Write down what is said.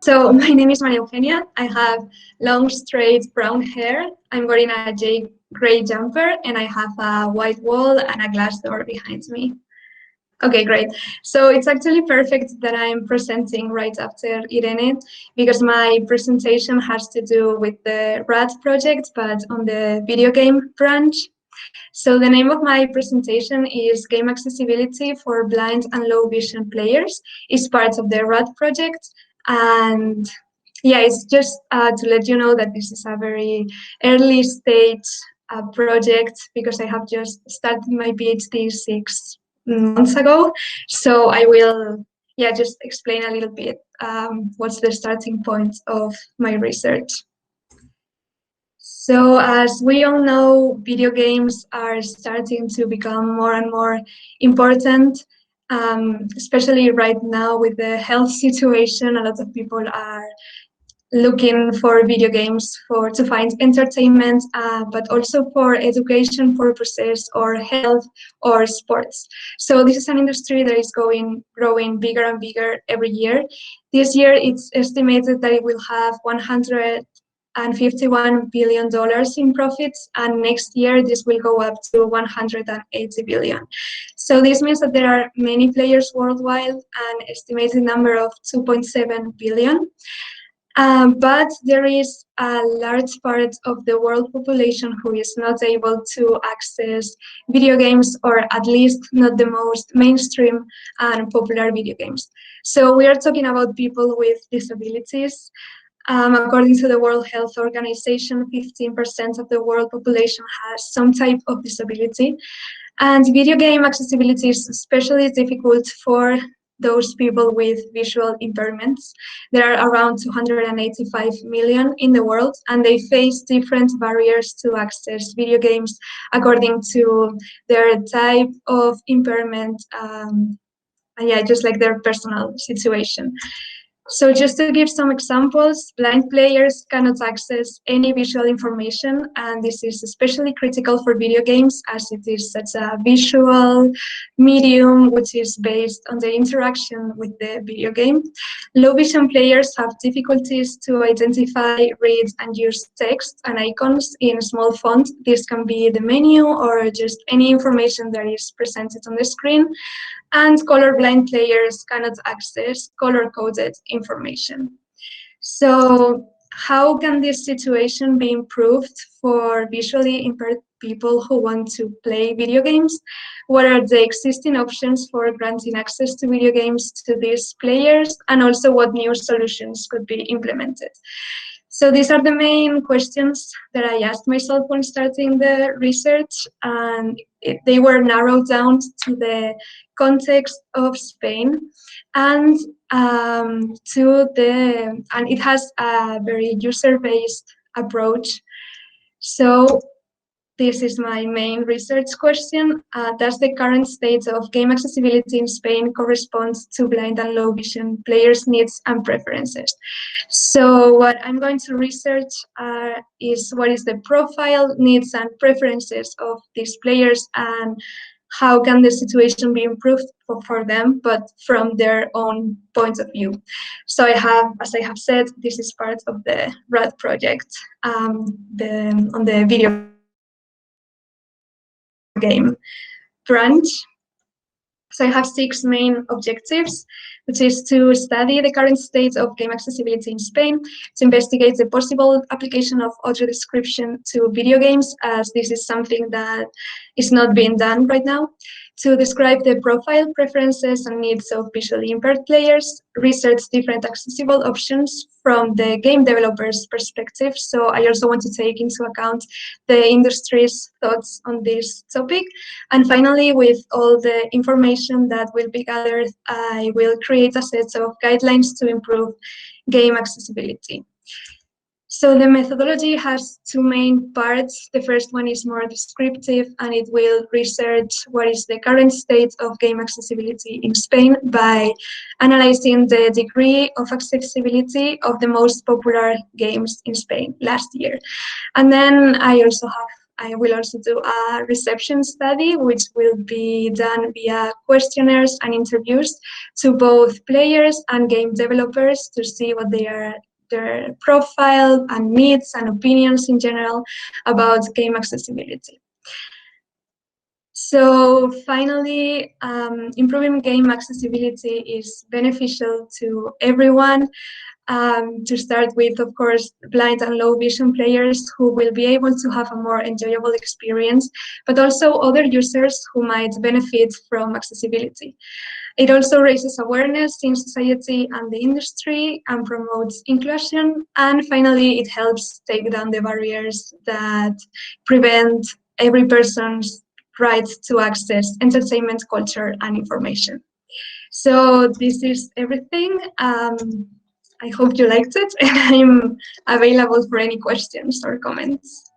So my name is Maria Eugenia. I have long, straight brown hair. I'm wearing a gray jumper, and I have a white wall and a glass door behind me. Okay, great. So it's actually perfect that I'm presenting right after Irene, because my presentation has to do with the RAD project, but on the video game branch. So the name of my presentation is Game Accessibility for Blind and Low Vision Players. It's part of the RAD project. And yeah, it's just to let you know that this is a very early stage project, because I have just started my PhD 6 months ago. So I will just explain a little bit what's the starting point of my research. So as we all know, video games are starting to become more and more important, especially right now with the health situation. A lot of people are looking for video games to find entertainment, but also for education purposes or health or sports. So this is an industry that is growing bigger and bigger every year. This year, it's estimated that it will have $151 billion in profits, and next year this will go up to 180 billion. So this means that there are many players worldwide, an estimated number of 2.7 billion. But there is a large part of the world population who is not able to access video games, or at least not the most mainstream and popular video games. So we are talking about people with disabilities. According to the World Health Organization, 15% of the world population has some type of disability. And video game accessibility is especially difficult for those people with visual impairments. There are around 285 million in the world, and they face different barriers to access video games according to their type of impairment, just like their personal situation. So just to give some examples, blind players cannot access any visual information, and this is especially critical for video games, as it is such a visual medium which is based on the interaction with the video game. Low vision players have difficulties to identify, read, and use text and icons in small font. This can be the menu or just any information that is presented on the screen. And colorblind players cannot access color-coded information. So how can this situation be improved for visually impaired people who want to play video games? What are the existing options for granting access to video games to these players? And also what new solutions could be implemented? So these are the main questions that I asked myself when starting the research, and they were narrowed down to the context of Spain, and it has a very user-based approach. So this is my main research question. Does the current state of game accessibility in Spain correspond to blind and low vision players' needs and preferences? So what I'm going to research is what is the profile, needs, and preferences of these players, and how can the situation be improved for them, but from their own point of view. So as I have said, this is part of the RAD project on the video game branch. So I have 6 main objectives, which is to study the current state of game accessibility in Spain, to investigate the possible application of audio description to video games, as this is something that is not being done right now, to describe the profile, preferences, and needs of visually impaired players, research different accessible options from the game developers' perspective. So I also want to take into account the industry's thoughts on this topic. And finally, with all the information that will be gathered, I will create a set of guidelines to improve game accessibility. So the methodology has 2 main parts. The first one is more descriptive, and it will research what is the current state of game accessibility in Spain by analyzing the degree of accessibility of the most popular games in Spain last year. And then I also have I will also do a reception study, which will be done via questionnaires and interviews to both players and game developers to see what their profile and needs and opinions in general about game accessibility. So finally, improving game accessibility is beneficial to everyone. To start with, of course, blind and low vision players who will be able to have a more enjoyable experience, but also other users who might benefit from accessibility. It also raises awareness in society and the industry and promotes inclusion. And finally, it helps take down the barriers that prevent every person's right to access entertainment, culture, and information. So this is everything. I hope you liked it, and I'm available for any questions or comments.